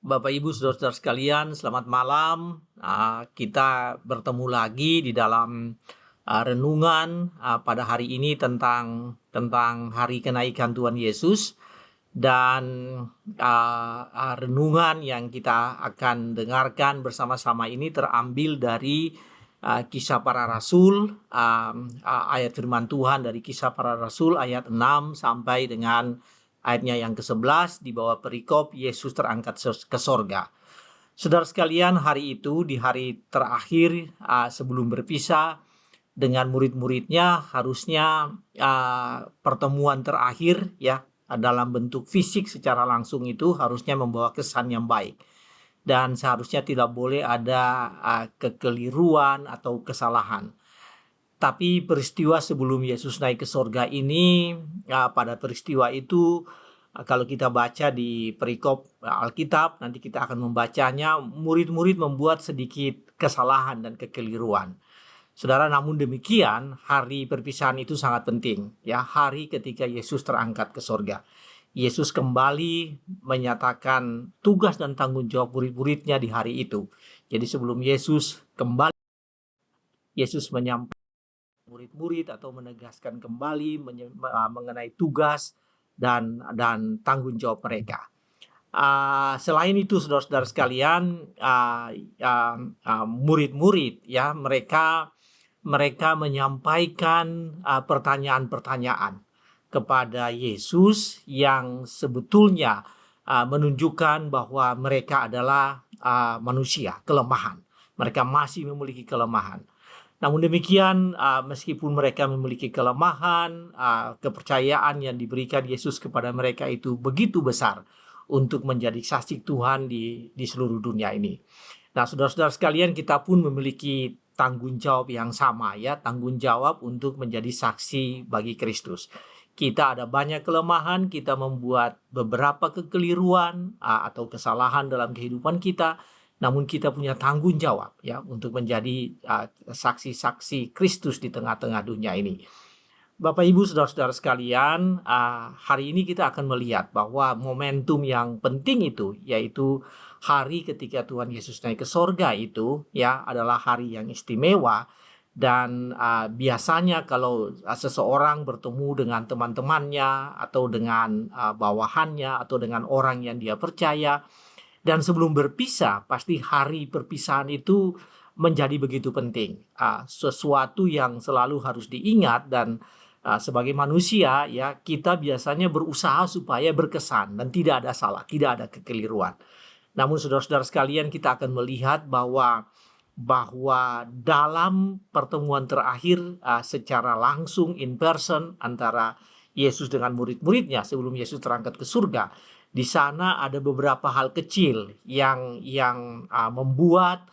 Bapak, Ibu, saudara-saudara sekalian, selamat malam. Kita bertemu lagi di dalam renungan pada hari ini tentang hari kenaikan Tuhan Yesus. Dan renungan yang kita akan dengarkan bersama-sama ini terambil dari Kisah Para Rasul, ayat firman Tuhan dari Kisah Para Rasul ayat 6 sampai dengan ayatnya yang ke-11 di bawah perikop Yesus terangkat ke sorga. Saudara sekalian, hari itu di hari terakhir sebelum berpisah dengan murid-muridnya, harusnya pertemuan terakhir ya dalam bentuk fisik secara langsung itu harusnya membawa kesan yang baik. Dan seharusnya tidak boleh ada kekeliruan atau kesalahan. Tapi peristiwa sebelum Yesus naik ke sorga ini, pada peristiwa itu, kalau kita baca di perikop Alkitab, nanti kita akan membacanya, murid-murid membuat sedikit kesalahan dan kekeliruan. Saudara, namun demikian, hari perpisahan itu sangat penting. Ya, hari ketika Yesus terangkat ke sorga. Yesus kembali menyatakan tugas dan tanggung jawab murid-muridnya di hari itu. Jadi sebelum Yesus kembali, Yesus menyampaikan murid-murid atau menegaskan kembali mengenai tugas dan tanggung jawab mereka. Selain itu, saudara-saudara sekalian, murid-murid ya mereka menyampaikan pertanyaan-pertanyaan kepada Yesus yang sebetulnya menunjukkan bahwa mereka adalah manusia, kelemahan. Mereka masih memiliki kelemahan. Namun demikian, meskipun mereka memiliki kelemahan, kepercayaan yang diberikan Yesus kepada mereka itu begitu besar untuk menjadi saksi Tuhan di seluruh dunia ini. Nah, saudara-saudara sekalian, kita pun memiliki tanggung jawab yang sama ya, tanggung jawab untuk menjadi saksi bagi Kristus. Kita ada banyak kelemahan, kita membuat beberapa kekeliruan atau kesalahan dalam kehidupan kita. Namun kita punya tanggung jawab ya untuk menjadi saksi-saksi Kristus di tengah-tengah dunia ini. Bapak, Ibu, saudara-saudara sekalian, hari ini kita akan melihat bahwa momentum yang penting itu, yaitu hari ketika Tuhan Yesus naik ke sorga itu, ya adalah hari yang istimewa. Dan biasanya kalau seseorang bertemu dengan teman-temannya atau dengan bawahannya atau dengan orang yang dia percaya, dan sebelum berpisah, pasti hari perpisahan itu menjadi begitu penting. Sesuatu yang selalu harus diingat dan sebagai manusia ya kita biasanya berusaha supaya berkesan dan tidak ada salah, tidak ada kekeliruan. Namun saudara-saudara sekalian, kita akan melihat bahwa dalam pertemuan terakhir secara langsung in person antara Yesus dengan murid-muridnya sebelum Yesus terangkat ke surga, di sana ada beberapa hal kecil yang membuat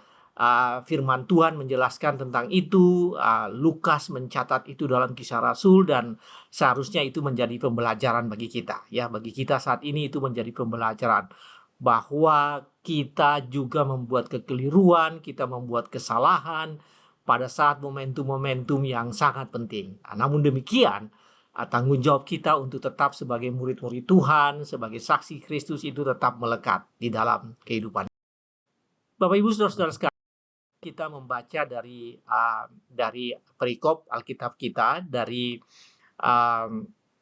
firman Tuhan menjelaskan tentang itu. Lukas mencatat itu dalam Kisah Rasul dan seharusnya itu menjadi pembelajaran bagi kita. Ya, bagi kita saat ini itu menjadi pembelajaran bahwa kita juga membuat kekeliruan, kita membuat kesalahan pada saat momentum-momentum yang sangat penting. Namun demikian, tanggung jawab kita untuk tetap sebagai murid-murid Tuhan, sebagai saksi Kristus itu tetap melekat di dalam kehidupan. Bapak, Ibu, saudara-saudara sekalian, kita membaca dari perikop Alkitab kita dari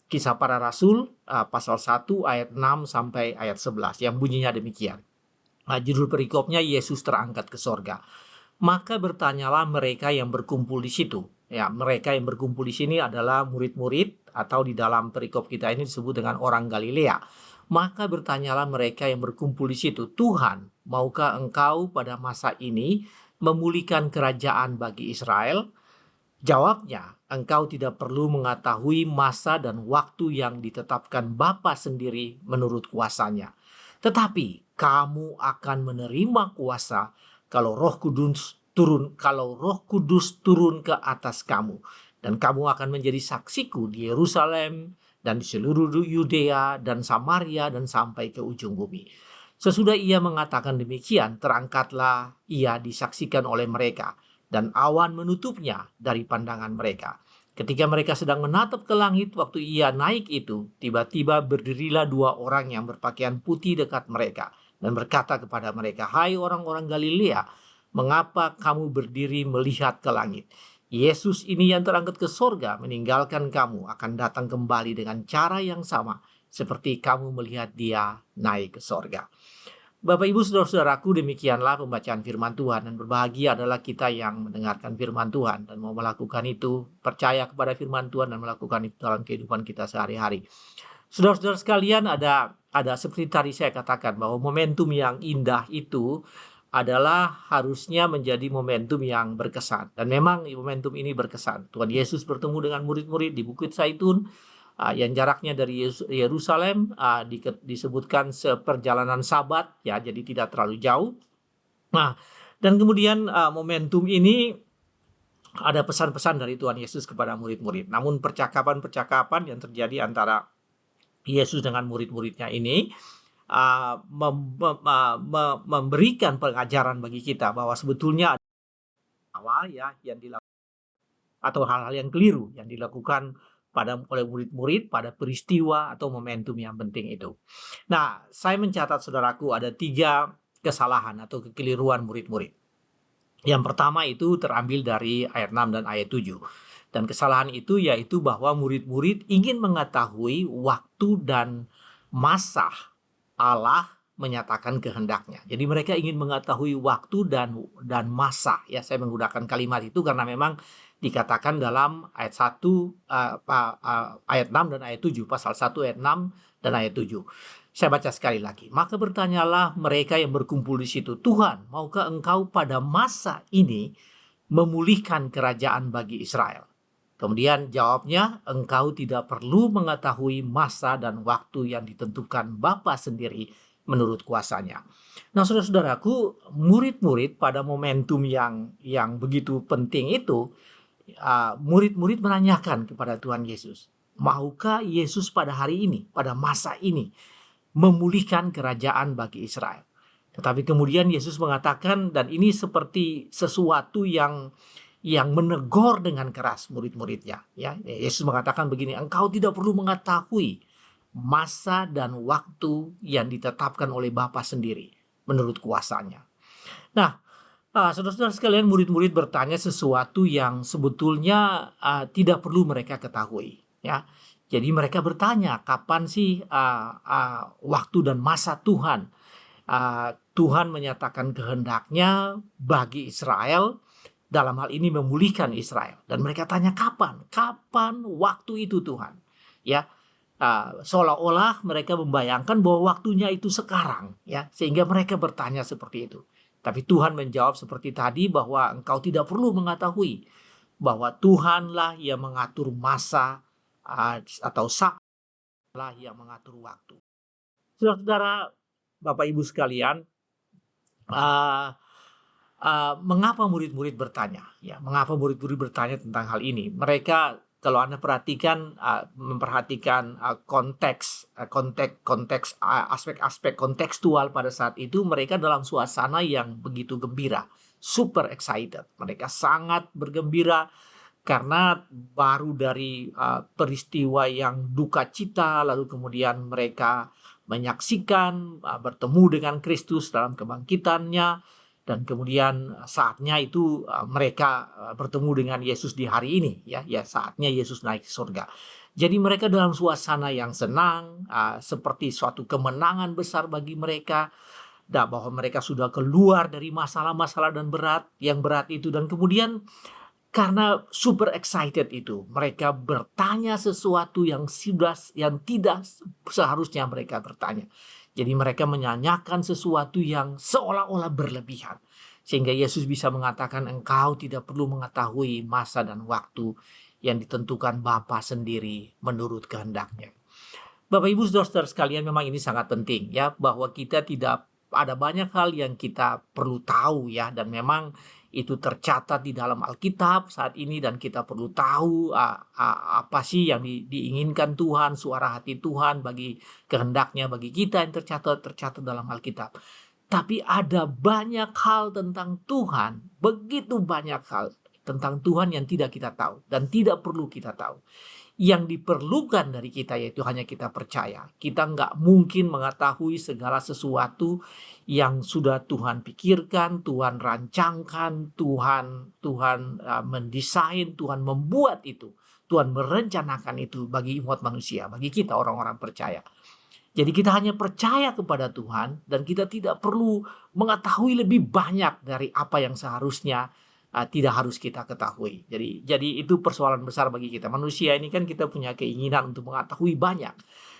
Kisah Para Rasul pasal 1 ayat 6 sampai ayat 11 yang bunyinya demikian. Judul perikopnya Yesus terangkat ke sorga. Maka bertanyalah mereka yang berkumpul di situ. Ya, mereka yang berkumpul di sini adalah murid-murid atau di dalam perikop kita ini disebut dengan orang Galilea. Maka bertanyalah mereka yang berkumpul di situ, Tuhan, maukah Engkau pada masa ini memulihkan kerajaan bagi Israel? Jawabnya, Engkau tidak perlu mengetahui masa dan waktu yang ditetapkan Bapa sendiri menurut kuasanya. Tetapi kamu akan menerima kuasa kalau Roh Kudus turun ke atas kamu, dan kamu akan menjadi saksiku di Yerusalem dan di seluruh Yudea dan Samaria dan sampai ke ujung bumi. Sesudah ia mengatakan demikian, terangkatlah ia disaksikan oleh mereka, dan awan menutupnya dari pandangan mereka. Ketika mereka sedang menatap ke langit waktu ia naik itu, tiba-tiba berdirilah dua orang yang berpakaian putih dekat mereka. dan berkata kepada mereka, "Hai orang-orang Galilea, mengapa kamu berdiri melihat ke langit? Yesus ini yang terangkat ke sorga meninggalkan kamu akan datang kembali dengan cara yang sama seperti kamu melihat dia naik ke sorga." Bapak Ibu saudara-saudaraku, demikianlah pembacaan firman Tuhan, dan berbahagia adalah kita yang mendengarkan firman Tuhan dan mau melakukan itu, percaya kepada firman Tuhan dan melakukan itu dalam kehidupan kita sehari-hari. Saudara-saudara sekalian, ada seperti tadi saya katakan bahwa momentum yang indah itu adalah harusnya menjadi momentum yang berkesan, dan memang momentum ini berkesan. Tuhan Yesus bertemu dengan murid-murid di Bukit Zaitun, yang jaraknya dari Yerusalem disebutkan seperjalanan Sabat, ya, jadi tidak terlalu jauh. Nah, dan kemudian momentum ini ada pesan-pesan dari Tuhan Yesus kepada murid-murid. Namun percakapan-percakapan yang terjadi antara Yesus dengan murid-muridnya ini memberikan pengajaran bagi kita bahwa sebetulnya ada ya yang dilakukan atau hal-hal yang keliru yang dilakukan oleh murid-murid pada peristiwa atau momentum yang penting itu. Nah, saya mencatat saudaraku ada 3 kesalahan atau kekeliruan murid-murid. Yang pertama itu terambil dari ayat 6 dan ayat 7. Dan kesalahan itu yaitu bahwa murid-murid ingin mengetahui waktu dan masa Allah menyatakan kehendaknya. Jadi mereka ingin mengetahui waktu dan masa. Ya, saya menggunakan kalimat itu karena memang dikatakan dalam ayat 1 ayat 6 dan ayat 7, pasal 1 ayat 6 dan ayat 7. Saya baca sekali lagi. Maka bertanyalah mereka yang berkumpul di situ, "Tuhan, maukah Engkau pada masa ini memulihkan kerajaan bagi Israel?" Kemudian jawabnya, "Engkau tidak perlu mengetahui masa dan waktu yang ditentukan Bapa sendiri menurut kuasanya." Nah, saudara-saudaraku, murid-murid pada momentum yang begitu penting itu, murid-murid menanyakan kepada Tuhan Yesus, maukah Yesus pada hari ini, pada masa ini, memulihkan kerajaan bagi Israel? Tetapi kemudian Yesus mengatakan, dan ini seperti sesuatu yang menegur dengan keras murid-muridnya. Ya, Yesus mengatakan begini, "Engkau tidak perlu mengetahui masa dan waktu yang ditetapkan oleh Bapa sendiri menurut kuasanya." Nah, saudara-saudara sekalian, murid-murid bertanya sesuatu yang sebetulnya tidak perlu mereka ketahui. Ya, jadi mereka bertanya, kapan sih waktu dan masa Tuhan? Tuhan menyatakan kehendaknya bagi Israel, dalam hal ini memulihkan Israel. Dan mereka tanya kapan? Kapan waktu itu Tuhan? Ya, seolah-olah mereka membayangkan bahwa waktunya itu sekarang, ya, sehingga mereka bertanya seperti itu. Tapi Tuhan menjawab seperti tadi bahwa engkau tidak perlu mengetahui bahwa Tuhanlah yang mengatur masa atau saatlah yang mengatur waktu. Saudara-saudara, Bapak Ibu sekalian, mengapa murid-murid bertanya? Ya, mengapa murid-murid bertanya tentang hal ini? Mereka, kalau Anda perhatikan, memperhatikan konteks aspek-aspek kontekstual pada saat itu, mereka dalam suasana yang begitu gembira, super excited. Mereka sangat bergembira karena baru dari peristiwa yang duka cita, lalu kemudian mereka menyaksikan bertemu dengan Kristus dalam kebangkitannya, dan kemudian saatnya itu mereka bertemu dengan Yesus di hari ini, ya saatnya Yesus naik ke surga. Jadi mereka dalam suasana yang senang, seperti suatu kemenangan besar bagi mereka, bahwa mereka sudah keluar dari masalah-masalah dan yang berat itu. Dan kemudian karena super excited itu, mereka bertanya sesuatu yang tidak seharusnya mereka bertanya. Jadi mereka menyanyikan sesuatu yang seolah-olah berlebihan. Sehingga Yesus bisa mengatakan, engkau tidak perlu mengetahui masa dan waktu yang ditentukan Bapa sendiri menurut kehendaknya. Bapak Ibu saudara-saudara sekalian, memang ini sangat penting ya, bahwa kita tidak ada banyak hal yang kita perlu tahu ya, dan memang itu tercatat di dalam Alkitab saat ini, dan kita perlu tahu apa sih yang diinginkan Tuhan, suara hati Tuhan bagi kehendaknya bagi kita yang tercatat dalam Alkitab. Tapi ada banyak hal tentang Tuhan, begitu banyak hal tentang Tuhan yang tidak kita tahu dan tidak perlu kita tahu. Yang diperlukan dari kita yaitu hanya kita percaya. Kita nggak mungkin mengetahui segala sesuatu yang sudah Tuhan pikirkan, Tuhan rancangkan, Tuhan mendesain, Tuhan membuat itu. Tuhan merencanakan itu bagi umat manusia, bagi kita orang-orang percaya. Jadi kita hanya percaya kepada Tuhan dan kita tidak perlu mengetahui lebih banyak dari apa yang seharusnya tidak harus kita ketahui. Jadi itu persoalan besar bagi kita. Manusia ini kan kita punya keinginan untuk mengetahui banyak.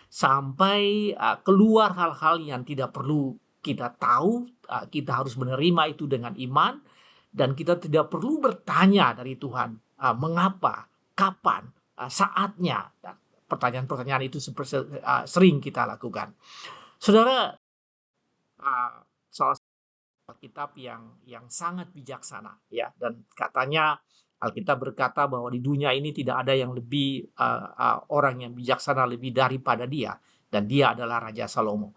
Sampai keluar hal-hal yang tidak perlu kita tahu, kita harus menerima itu dengan iman. Dan kita tidak perlu bertanya dari Tuhan, mengapa, kapan, saatnya. Pertanyaan-pertanyaan itu sering kita lakukan. Saudara, salah Alkitab yang sangat bijaksana ya, dan katanya Alkitab berkata bahwa di dunia ini tidak ada yang lebih orang yang bijaksana lebih daripada dia, dan dia adalah Raja Salomo.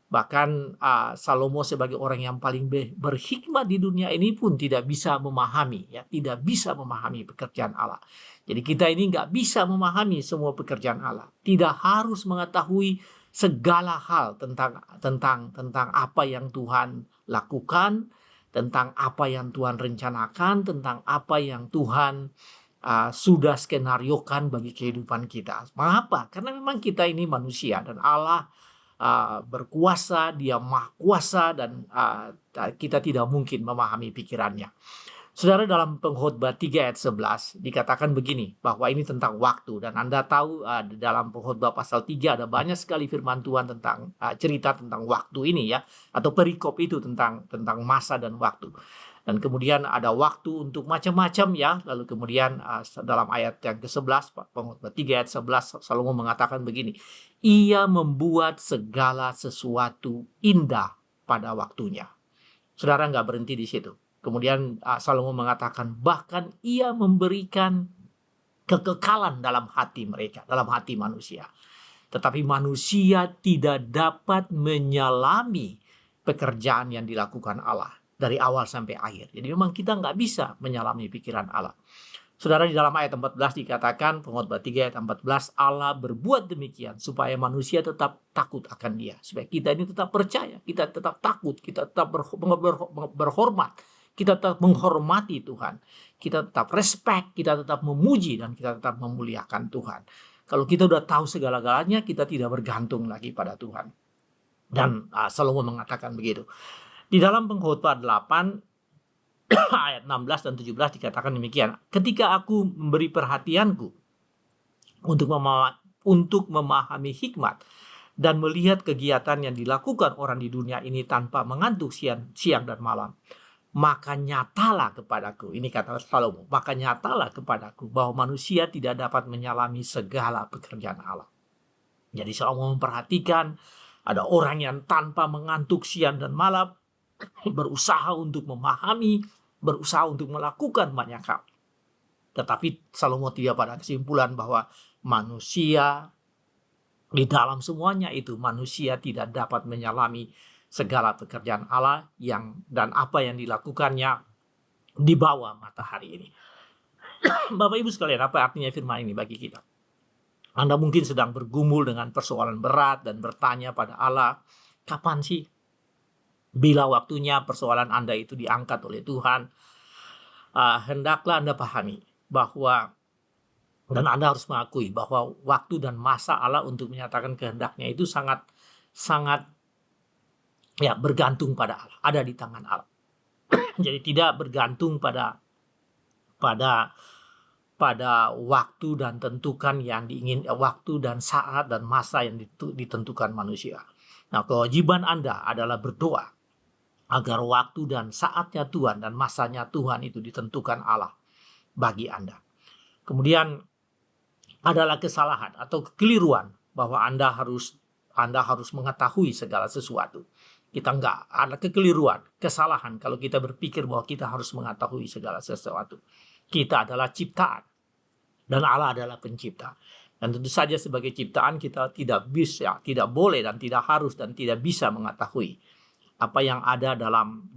Bahkan Salomo sebagai orang yang paling berhikmat di dunia ini pun tidak bisa memahami ya, tidak bisa memahami pekerjaan Allah. Jadi kita ini nggak bisa memahami semua pekerjaan Allah. Tidak harus mengetahui segala hal tentang apa yang Tuhan lakukan, tentang apa yang Tuhan rencanakan, tentang apa yang Tuhan sudah skenariokan bagi kehidupan kita. Mengapa? Karena memang kita ini manusia dan Allah berkuasa, dia maha kuasa, dan kita tidak mungkin memahami pikirannya. Saudara, dalam Pengkhotbah 3 ayat 11 dikatakan begini, bahwa ini tentang waktu. Dan Anda tahu dalam Pengkhotbah pasal 3 ada banyak sekali firman Tuhan tentang cerita tentang waktu ini ya, atau perikop itu tentang masa dan waktu. Dan kemudian ada waktu untuk macam-macam ya. Lalu kemudian dalam ayat yang ke-11, Pengkhotbah 3 ayat 11, Salomo mengatakan begini, ia membuat segala sesuatu indah pada waktunya. Saudara, nggak berhenti di situ. Kemudian Salomo mengatakan bahkan ia memberikan kekekalan dalam hati mereka, dalam hati manusia. Tetapi manusia tidak dapat menyelami pekerjaan yang dilakukan Allah dari awal sampai akhir. Jadi memang kita nggak bisa menyelami pikiran Allah. Saudara, di dalam ayat 14 dikatakan, Pengkhotbah 3 ayat 14, Allah berbuat demikian supaya manusia tetap takut akan dia. Supaya kita ini tetap percaya, kita tetap takut, kita tetap berhormat, kita tetap menghormati Tuhan, kita tetap respect, kita tetap memuji, dan kita tetap memuliakan Tuhan. Kalau kita udah tahu segala-galanya, kita tidak bergantung lagi pada Tuhan. Dan Salomo mengatakan begitu. Di dalam Pengkhotbah 8, ayat 16 dan 17 dikatakan demikian. Ketika aku memberi perhatianku untuk memahami hikmat dan melihat kegiatan yang dilakukan orang di dunia ini tanpa mengantuk siang dan malam, maka nyatalah kepadaku, ini kata Salomo, maka nyatalah kepadaku bahwa manusia tidak dapat menyelami segala pekerjaan Allah. Jadi Salomo memperhatikan ada orang yang tanpa mengantuk siang dan malam berusaha untuk memahami, berusaha untuk melakukan banyak hal. Tetapi Salomo tidak pada kesimpulan bahwa manusia di dalam semuanya itu, manusia tidak dapat menyelami segala pekerjaan Allah dan apa yang dilakukannya di bawah matahari ini. Bapak Ibu sekalian, apa artinya firman ini bagi kita? Anda mungkin sedang bergumul dengan persoalan berat dan bertanya pada Allah, kapan sih? Bila waktunya persoalan Anda itu diangkat oleh Tuhan, hendaklah Anda pahami bahwa, dan Anda harus mengakui bahwa waktu dan masa Allah untuk menyatakan kehendaknya itu sangat ya bergantung pada Allah, ada di tangan Allah. Jadi tidak bergantung pada waktu dan tentukan yang waktu dan saat dan masa yang ditentukan manusia. Nah, kewajiban Anda adalah berdoa agar waktu dan saatnya Tuhan dan masanya Tuhan itu ditentukan Allah bagi Anda. Kemudian adalah kesalahan atau kekeliruan bahwa Anda harus mengetahui segala sesuatu. Kita enggak, ada kekeliruan, kesalahan kalau kita berpikir bahwa kita harus mengetahui segala sesuatu. Kita adalah ciptaan dan Allah adalah pencipta. Dan tentu saja sebagai ciptaan kita tidak bisa, tidak boleh dan tidak harus dan tidak bisa mengetahui apa yang ada dalam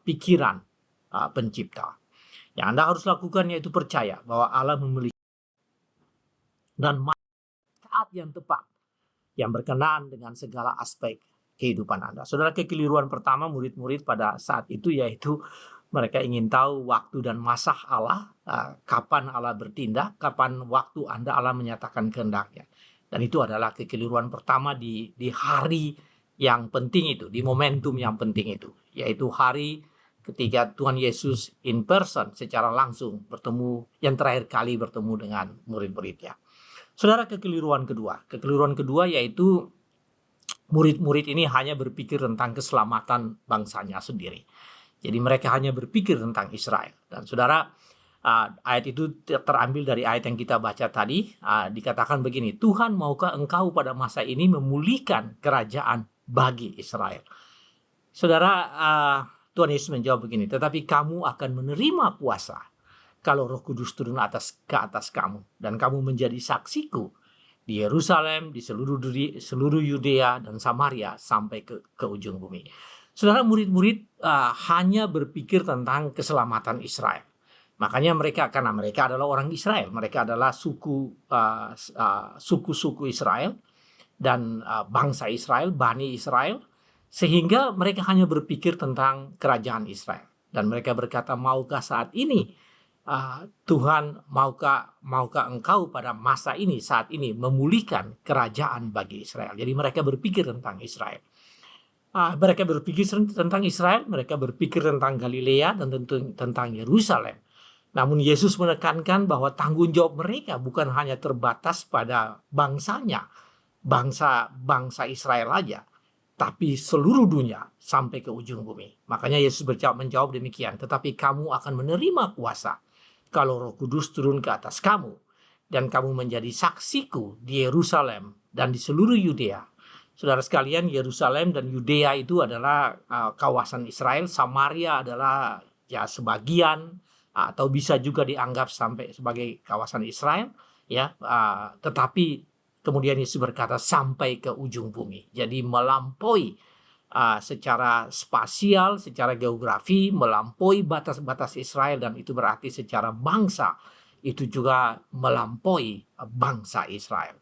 pikiran pencipta. Yang Anda harus lakukan yaitu percaya bahwa Allah memiliki dan saat yang tepat yang berkenan dengan segala aspek kehidupan Anda. Saudara, kekeliruan pertama murid-murid pada saat itu yaitu mereka ingin tahu waktu dan masa Allah, kapan Allah bertindak, kapan waktu Allah menyatakan kehendaknya. Dan itu adalah kekeliruan pertama di hari yang penting itu, di momentum yang penting itu, yaitu hari ketika Tuhan Yesus in person secara langsung bertemu, yang terakhir kali bertemu dengan murid-muridnya. Saudara, kekeliruan kedua yaitu murid-murid ini hanya berpikir tentang keselamatan bangsanya sendiri. Jadi mereka hanya berpikir tentang Israel. Dan saudara, ayat itu terambil dari ayat yang kita baca tadi. Dikatakan begini, Tuhan maukah engkau pada masa ini memulihkan kerajaan bagi Israel? Saudara, Tuhan Yesus menjawab begini, tetapi kamu akan menerima kuasa kalau Roh Kudus turun ke atas kamu, dan kamu menjadi saksiku di Yerusalem, di seluruh Yudea dan Samaria sampai ke ujung bumi. Saudara, murid-murid hanya berpikir tentang keselamatan Israel. Makanya karena mereka adalah orang Israel, mereka adalah suku-suku Israel dan bangsa Israel, Bani Israel, sehingga mereka hanya berpikir tentang kerajaan Israel. Dan mereka berkata, maukah saat ini Tuhan, maukah engkau pada masa ini, saat ini memulihkan kerajaan bagi Israel. Jadi mereka berpikir tentang Israel. Mereka berpikir tentang Israel, mereka berpikir tentang Galilea dan tentu tentang Yerusalem. Namun Yesus menekankan bahwa tanggung jawab mereka bukan hanya terbatas pada bangsanya, bangsa Israel aja, tapi seluruh dunia sampai ke ujung bumi. Makanya Yesus menjawab demikian, tetapi kamu akan menerima kuasa kalau Roh Kudus turun ke atas kamu, dan kamu menjadi saksiku di Yerusalem dan di seluruh Yudea. Saudara sekalian, Yerusalem dan Yudea itu adalah kawasan Israel. Samaria adalah ya sebagian atau bisa juga dianggap sampai sebagai kawasan Israel, ya. Tetapi kemudian Yesus berkata sampai ke ujung bumi. Jadi melampaui secara spasial, secara geografi, melampaui batas-batas Israel, dan itu berarti secara bangsa itu juga melampaui bangsa Israel.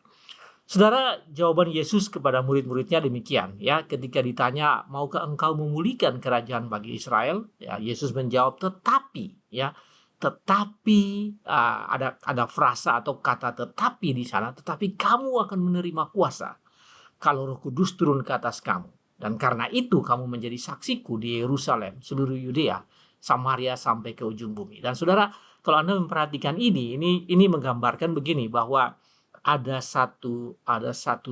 Saudara, jawaban Yesus kepada murid-muridnya demikian, ya. Ketika ditanya, maukah engkau memulihkan kerajaan bagi Israel? Ya, Yesus menjawab, tetapi, ya, tetapi ada frasa atau kata tetapi di sana. Tetapi kamu akan menerima kuasa kalau Roh Kudus turun ke atas kamu. Dan karena itu kamu menjadi saksiku di Yerusalem, seluruh Yudea, Samaria sampai ke ujung bumi. Dan saudara, kalau Anda memperhatikan ini menggambarkan begini, bahwa ada satu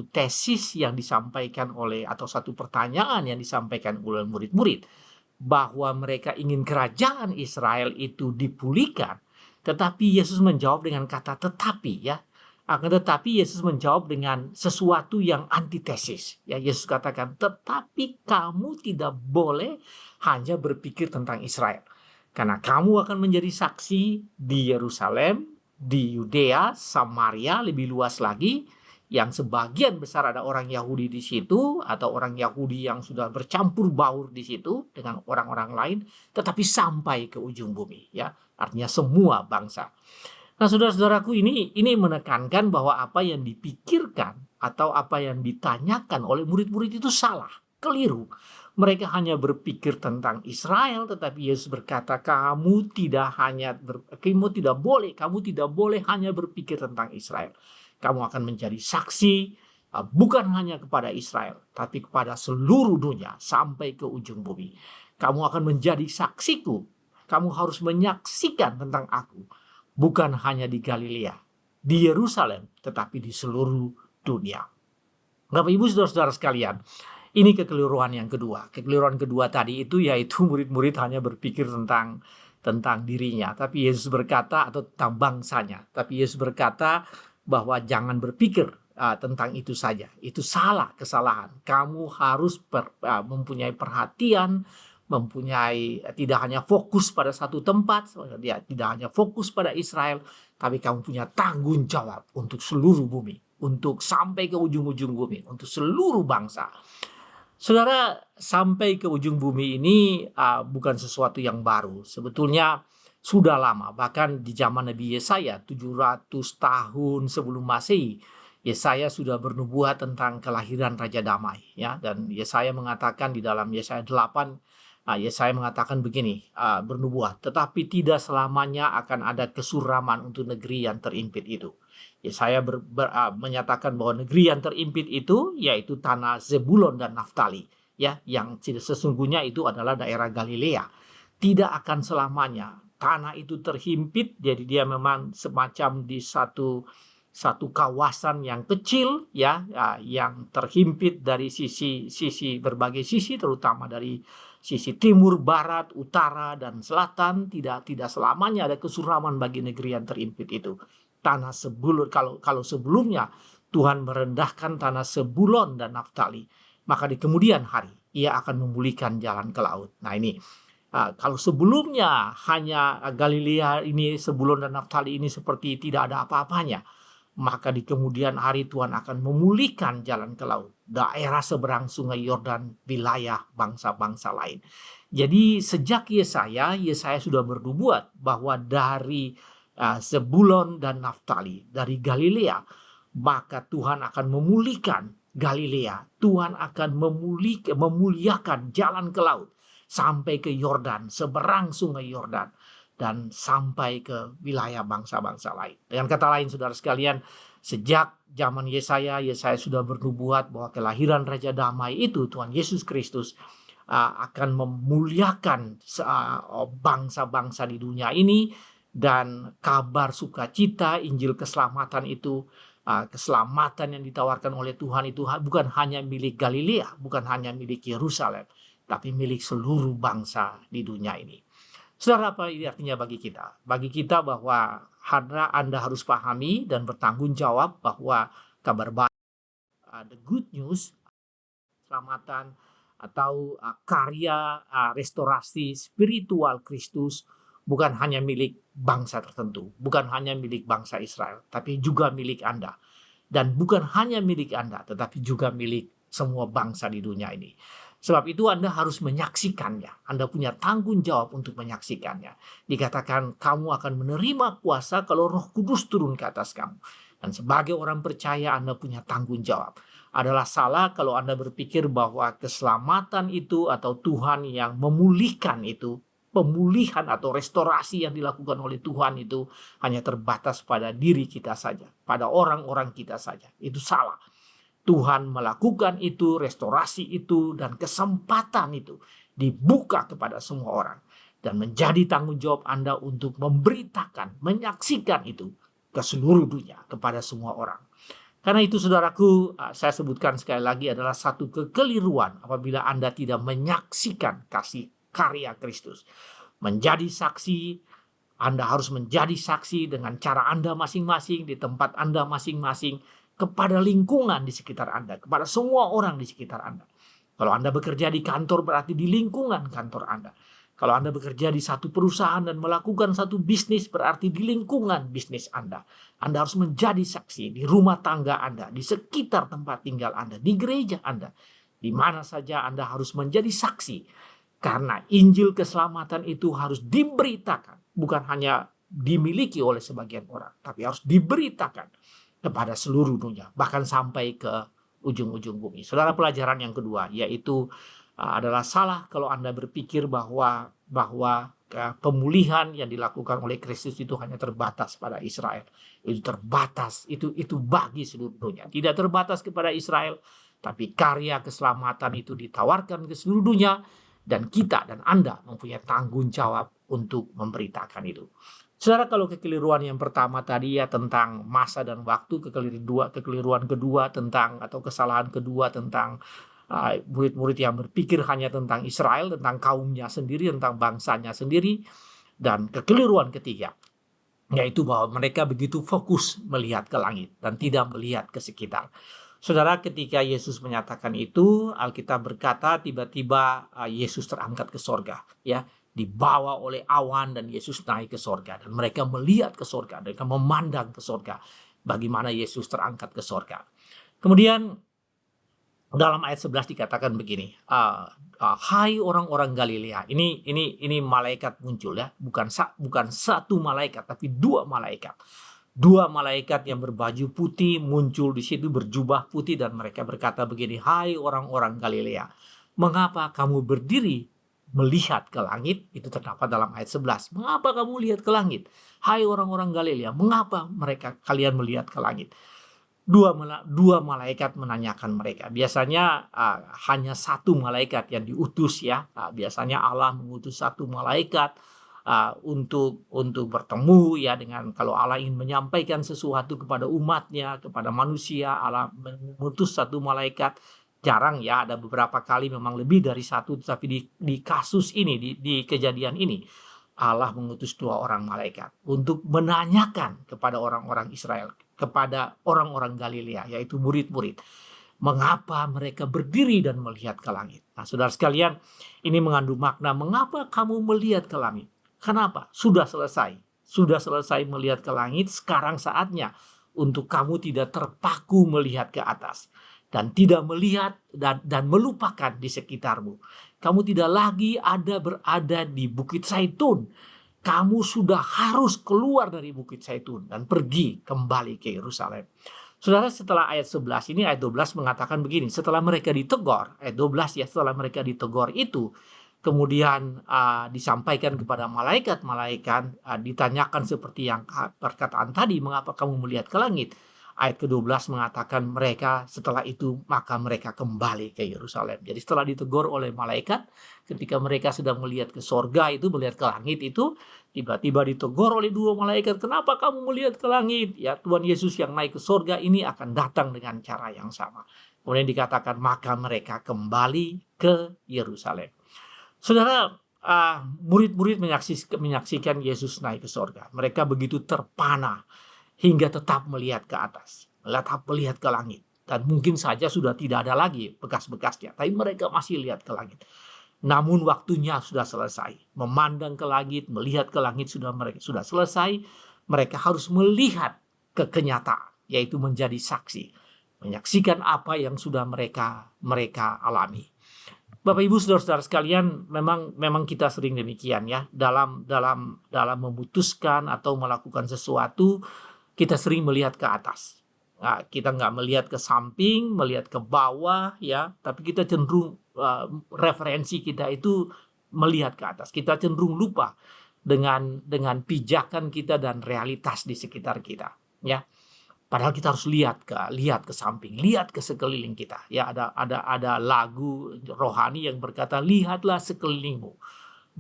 tesis yang disampaikan atau satu pertanyaan yang disampaikan oleh murid-murid, bahwa mereka ingin kerajaan Israel itu dipulihkan. Tetapi Yesus menjawab dengan kata tetapi, ya. Akan tetapi Yesus menjawab dengan sesuatu yang antitesis. Ya, Yesus katakan, tetapi kamu tidak boleh hanya berpikir tentang Israel. Karena kamu akan menjadi saksi di Yerusalem, di Yudea, Samaria, lebih luas lagi, yang sebagian besar ada orang Yahudi di situ, atau orang Yahudi yang sudah bercampur baur di situ dengan orang-orang lain, tetapi sampai ke ujung bumi. Ya, artinya semua bangsa. Nah, saudara-saudaraku, ini menekankan bahwa apa yang dipikirkan atau apa yang ditanyakan oleh murid-murid itu salah, keliru. Mereka hanya berpikir tentang Israel, tetapi Yesus berkata, kamu tidak boleh hanya berpikir tentang Israel. Kamu akan menjadi saksi bukan hanya kepada Israel, tapi kepada seluruh dunia sampai ke ujung bumi. Kamu akan menjadi saksiku. Kamu harus menyaksikan tentang aku. Bukan hanya di Galilea, di Yerusalem, tetapi di seluruh dunia. Bapak Ibu saudara-saudara sekalian, ini kekeliruan yang kedua. Kekeliruan kedua tadi itu yaitu murid-murid hanya berpikir tentang dirinya, tapi Yesus berkata, atau tentang bangsanya. Tapi Yesus berkata bahwa jangan berpikir tentang itu saja. Itu kesalahan. Kamu harus mempunyai perhatian, tidak hanya fokus pada satu tempat, tidak hanya fokus pada Israel, tapi kamu punya tanggung jawab untuk seluruh bumi, untuk sampai ke ujung-ujung bumi, untuk seluruh bangsa. Saudara, sampai ke ujung bumi ini bukan sesuatu yang baru. Sebetulnya sudah lama, bahkan di zaman Nabi Yesaya 700 tahun sebelum Masehi, Yesaya sudah bernubuat tentang kelahiran Raja Damai, ya. Dan Yesaya mengatakan di dalam Yesaya 8, Yesaya mengatakan begini, bernubuat, tetapi tidak selamanya akan ada kesuraman untuk negeri yang terimpit itu. Yesaya menyatakan bahwa negeri yang terimpit itu yaitu tanah Zebulon dan Naftali, ya, yang sesungguhnya itu adalah daerah Galilea. Tidak akan selamanya tanah itu terhimpit, jadi dia memang semacam di satu kawasan yang kecil, ya, yang terhimpit dari berbagai sisi, terutama dari sisi timur, barat, utara, dan selatan. Tidak selamanya ada kesuraman bagi negeri yang terimpit itu. Tanah Sebulun, kalau sebelumnya Tuhan merendahkan tanah Sebulon dan Naftali, maka di kemudian hari ia akan memulihkan jalan ke laut. Nah ini, kalau sebelumnya hanya Galilea ini, Sebulon dan Naftali ini seperti tidak ada apa-apanya, maka di kemudian hari Tuhan akan memulihkan jalan ke laut, daerah seberang sungai Yordan, wilayah bangsa-bangsa lain. Jadi sejak Yesaya sudah bernubuat bahwa dari Zebulon dan Naftali, dari Galilea, maka Tuhan akan memulihkan Galilea. Tuhan akan memuliakan jalan ke laut sampai ke Yordan, seberang sungai Yordan, dan sampai ke wilayah bangsa-bangsa lain. Dengan kata lain, saudara sekalian, sejak zaman Yesaya sudah bernubuat bahwa kelahiran Raja Damai itu, Tuhan Yesus Kristus, akan memuliakan bangsa-bangsa di dunia ini, dan kabar sukacita Injil keselamatan itu, keselamatan yang ditawarkan oleh Tuhan itu bukan hanya milik Galilea, bukan hanya milik Yerusalem, tapi milik seluruh bangsa di dunia ini. Saudara, apa ini artinya bagi kita? Bagi kita bahwa Anda harus pahami dan bertanggung jawab bahwa kabar baik, the good news, keselamatan atau karya restorasi spiritual Kristus bukan hanya milik bangsa tertentu, bukan hanya milik bangsa Israel, tapi juga milik Anda. Dan bukan hanya milik Anda, tetapi juga milik semua bangsa di dunia ini. Sebab itu Anda harus menyaksikannya. Anda punya tanggung jawab untuk menyaksikannya. Dikatakan kamu akan menerima kuasa kalau Roh Kudus turun ke atas kamu. Dan sebagai orang percaya Anda punya tanggung jawab. Adalah salah kalau Anda berpikir bahwa keselamatan itu atau Tuhan yang memulihkan itu, pemulihan atau restorasi yang dilakukan oleh Tuhan itu hanya terbatas pada diri kita saja, pada orang-orang kita saja. Itu salah. Tuhan melakukan itu, restorasi itu, dan kesempatan itu dibuka kepada semua orang. Dan menjadi tanggung jawab Anda untuk memberitakan, menyaksikan itu ke seluruh dunia, kepada semua orang. Karena itu saudaraku, saya sebutkan sekali lagi, adalah satu kekeliruan apabila Anda tidak menyaksikan kasih karya Kristus. Menjadi saksi, Anda harus menjadi saksi dengan cara Anda masing-masing, di tempat Anda masing-masing, kepada lingkungan di sekitar Anda, kepada semua orang di sekitar Anda. Kalau Anda bekerja di kantor, berarti di lingkungan kantor Anda. Kalau Anda bekerja di satu perusahaan dan melakukan satu bisnis, berarti di lingkungan bisnis Anda. Anda harus menjadi saksi di rumah tangga Anda, di sekitar tempat tinggal Anda, di gereja Anda. Di mana saja Anda harus menjadi saksi. Karena Injil keselamatan itu harus diberitakan. Bukan hanya dimiliki oleh sebagian orang, tapi harus diberitakan kepada seluruh dunia, bahkan sampai ke ujung-ujung bumi. Saudara, pelajaran yang kedua yaitu adalah salah kalau Anda berpikir bahwa pemulihan yang dilakukan oleh Kristus itu hanya terbatas pada Israel. Itu terbatas, itu bagi seluruh dunia. Tidak terbatas kepada Israel, tapi karya keselamatan itu ditawarkan ke seluruh dunia, dan kita dan Anda mempunyai tanggung jawab untuk memberitakan itu. Saudara, kalau kekeliruan yang pertama tadi ya tentang masa dan waktu, kekeliruan kedua tentang, atau kesalahan kedua tentang murid-murid yang berpikir hanya tentang Israel, tentang kaumnya sendiri, tentang bangsanya sendiri. Dan kekeliruan ketiga, yaitu bahwa mereka begitu fokus melihat ke langit dan tidak melihat ke sekitar. Saudara, ketika Yesus menyatakan itu, Alkitab berkata tiba-tiba Yesus terangkat ke sorga, ya, dibawa oleh awan, dan Yesus naik ke sorga, dan mereka melihat ke sorga, mereka memandang ke sorga, bagaimana Yesus terangkat ke sorga. Kemudian Dalam ayat 11 dikatakan begini, hai orang-orang Galilea. Ini malaikat muncul ya, bukan satu malaikat tapi dua malaikat. Dua malaikat yang berbaju putih muncul di situ berjubah putih dan mereka berkata begini, hai orang-orang Galilea, mengapa kamu berdiri melihat ke langit? Itu terdapat dalam ayat 11. Mengapa kamu lihat ke langit? Hai orang-orang Galilea, mengapa kalian melihat ke langit? Dua malaikat menanyakan mereka. Biasanya hanya satu malaikat yang diutus ya. Biasanya Allah mengutus satu malaikat untuk bertemu ya dengan, kalau Allah ingin menyampaikan sesuatu kepada umatnya, kepada manusia, Allah mengutus satu malaikat. Jarang ya, ada beberapa kali memang lebih dari satu, tapi di kasus ini, di kejadian ini, Allah mengutus dua orang malaikat untuk menanyakan kepada orang-orang Israel, kepada orang-orang Galilea, yaitu murid-murid, mengapa mereka berdiri dan melihat ke langit. Nah, saudara sekalian, ini mengandung makna, mengapa kamu melihat ke langit? Kenapa? Sudah selesai melihat ke langit, sekarang saatnya untuk kamu tidak terpaku melihat ke atas dan tidak melihat dan melupakan di sekitarmu. Kamu tidak lagi berada di Bukit Zaitun. Kamu sudah harus keluar dari Bukit Zaitun dan pergi kembali ke Yerusalem. Saudara, setelah ayat 11 ini, ayat 12 mengatakan begini, setelah mereka ditegur, ayat 12 ya, setelah mereka ditegur itu, kemudian disampaikan kepada malaikat-malaikat, ditanyakan seperti yang perkataan tadi, mengapa kamu melihat ke langit? Ayat ke-12 mengatakan mereka setelah itu maka mereka kembali ke Yerusalem. Jadi setelah ditegur oleh malaikat, ketika mereka sedang melihat ke sorga itu, melihat ke langit itu, tiba-tiba ditegur oleh dua malaikat, kenapa kamu melihat ke langit? Ya, Tuhan Yesus yang naik ke sorga ini akan datang dengan cara yang sama. Kemudian dikatakan maka mereka kembali ke Yerusalem. Saudara, murid-murid menyaksikan Yesus naik ke sorga. Mereka begitu terpana hingga tetap melihat ke atas, tetap melihat ke langit. Dan mungkin saja sudah tidak ada lagi bekas-bekasnya, tapi mereka masih lihat ke langit. Namun waktunya sudah selesai. Memandang ke langit, melihat ke langit sudah selesai. Mereka harus melihat ke kenyataan, yaitu menjadi saksi, menyaksikan apa yang sudah mereka alami. Bapak Ibu saudara-saudara sekalian, memang kita sering demikian ya, dalam memutuskan atau melakukan sesuatu, kita sering melihat ke atas. Nah, kita nggak melihat ke samping, melihat ke bawah ya, tapi kita cenderung referensi kita itu melihat ke atas. Kita cenderung lupa dengan pijakan kita dan realitas di sekitar kita ya. Padahal kita harus lihat ke samping, lihat ke sekeliling kita. Ya, ada lagu rohani yang berkata, lihatlah sekelilingmu,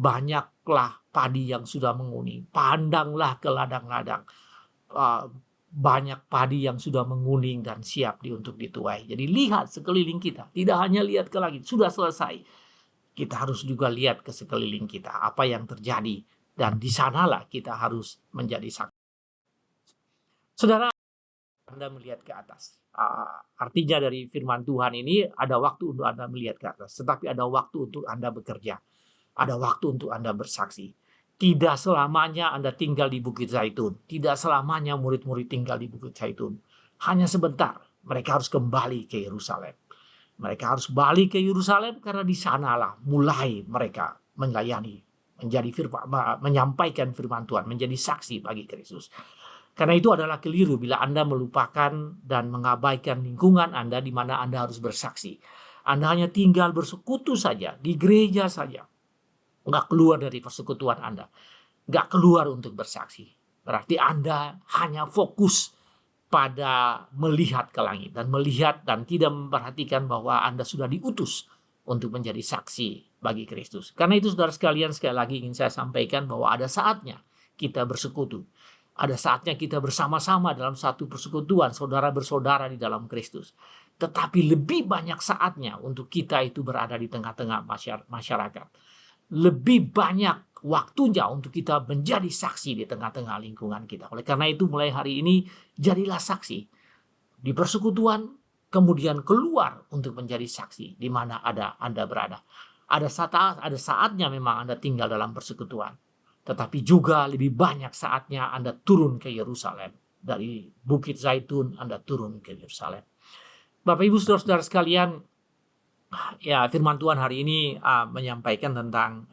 banyaklah padi yang sudah menguning, pandanglah ke ladang-ladang, banyak padi yang sudah menguning dan siap untuk dituai. Jadi lihat sekeliling kita, tidak hanya lihat ke langit, sudah selesai. Kita harus juga lihat ke sekeliling kita, apa yang terjadi, dan di sanalah kita harus menjadi saksi. Saudara, Anda melihat ke atas. Artinya dari firman Tuhan ini, ada waktu untuk Anda melihat ke atas, tetapi ada waktu untuk Anda bekerja, ada waktu untuk Anda bersaksi. Tidak selamanya Anda tinggal di Bukit Zaitun, tidak selamanya murid-murid tinggal di Bukit Zaitun. Hanya sebentar, mereka harus kembali ke Yerusalem. Mereka harus balik ke Yerusalem karena di sanalah mulai mereka melayani, menyampaikan firman Tuhan, menjadi saksi bagi Kristus. Karena itu adalah keliru bila Anda melupakan dan mengabaikan lingkungan Anda di mana Anda harus bersaksi. Anda hanya tinggal bersekutu saja, di gereja saja. Nggak keluar dari persekutuan Anda. Nggak keluar untuk bersaksi. Berarti Anda hanya fokus pada melihat ke langit. Dan melihat dan tidak memperhatikan bahwa Anda sudah diutus untuk menjadi saksi bagi Kristus. Karena itu saudara sekalian, sekali lagi ingin saya sampaikan bahwa ada saatnya kita bersekutu. Ada saatnya kita bersama-sama dalam satu persekutuan, saudara bersaudara di dalam Kristus. Tetapi lebih banyak saatnya untuk kita itu berada di tengah-tengah masyarakat. Lebih banyak waktunya untuk kita menjadi saksi di tengah-tengah lingkungan kita. Oleh karena itu mulai hari ini jadilah saksi di persekutuan, kemudian keluar untuk menjadi saksi di mana Anda berada. Ada saatnya memang Anda tinggal dalam persekutuan. Tetapi juga lebih banyak saatnya Anda turun ke Yerusalem. Dari Bukit Zaitun Anda turun ke Yerusalem. Bapak Ibu saudara-saudara sekalian, Ya, firman Tuhan hari ini menyampaikan tentang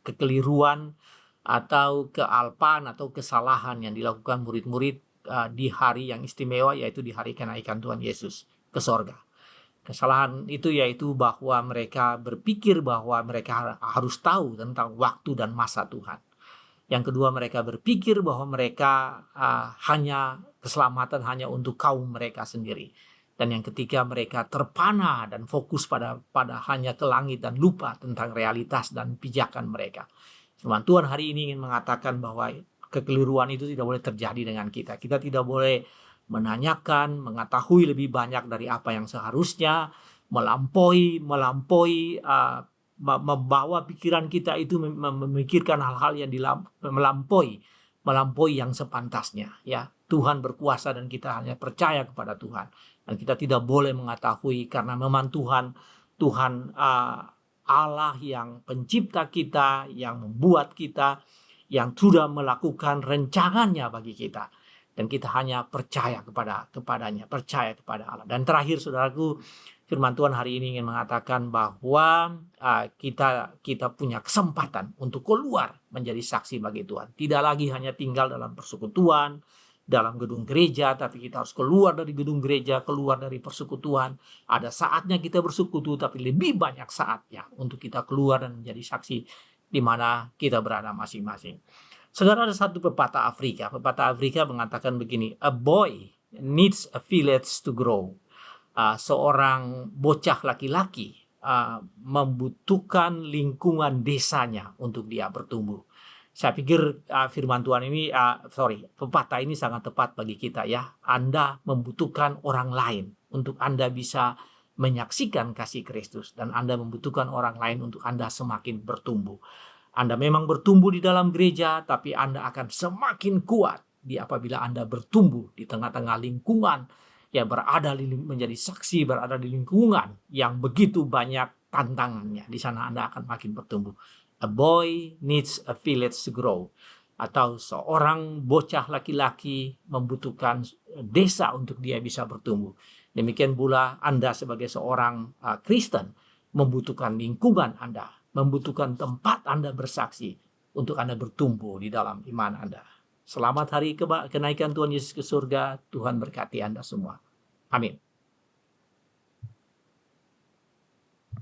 kekeliruan atau kealpaan atau kesalahan yang dilakukan murid-murid di hari yang istimewa, yaitu di hari kenaikan Tuhan Yesus ke sorga. Kesalahan itu yaitu bahwa mereka berpikir bahwa mereka harus tahu tentang waktu dan masa Tuhan. Yang kedua, mereka berpikir bahwa mereka hanya keselamatan hanya untuk kaum mereka sendiri. Dan yang ketiga, mereka terpana dan fokus pada hanya ke langit dan lupa tentang realitas dan pijakan mereka. Firman Tuhan hari ini ingin mengatakan bahwa kekeliruan itu tidak boleh terjadi dengan kita. Kita tidak boleh menanyakan, mengetahui lebih banyak dari apa yang seharusnya, melampaui membawa pikiran kita itu memikirkan hal-hal yang melampaui yang sepantasnya, ya. Tuhan berkuasa dan kita hanya percaya kepada Tuhan, dan kita tidak boleh mengetahui, karena memang Tuhan Allah yang pencipta kita, yang membuat kita, yang sudah melakukan rencananya bagi kita, dan kita hanya percaya kepadanya, percaya kepada Allah. Dan terakhir, saudaraku, firman Tuhan hari ini ingin mengatakan bahwa kita punya kesempatan untuk keluar menjadi saksi bagi Tuhan. Tidak lagi hanya tinggal dalam persekutuan, dalam gedung gereja, tapi kita harus keluar dari gedung gereja, keluar dari persekutuan. Ada saatnya kita bersekutu, tapi lebih banyak saatnya untuk kita keluar dan menjadi saksi di mana kita berada masing-masing. Saudara, ada satu pepatah Afrika. Pepatah Afrika mengatakan begini: a boy needs a village to grow. Seorang bocah laki-laki membutuhkan lingkungan desanya untuk dia bertumbuh. Saya pikir firman Tuhan ini, pepatah ini sangat tepat bagi kita, ya. Anda membutuhkan orang lain untuk Anda bisa menyaksikan kasih Kristus, dan Anda membutuhkan orang lain untuk Anda semakin bertumbuh. Anda memang bertumbuh di dalam gereja, tapi Anda akan semakin kuat apabila Anda bertumbuh di tengah-tengah lingkungan yang menjadi saksi, berada di lingkungan yang begitu banyak tantangannya. Di sana Anda akan makin bertumbuh. A boy needs a village to grow. Atau seorang bocah laki-laki membutuhkan desa untuk dia bisa bertumbuh. Demikian pula Anda sebagai seorang Kristen membutuhkan lingkungan Anda, membutuhkan tempat Anda bersaksi untuk Anda bertumbuh di dalam iman Anda. Selamat hari kenaikan Tuhan Yesus ke surga. Tuhan berkati Anda semua. Amin.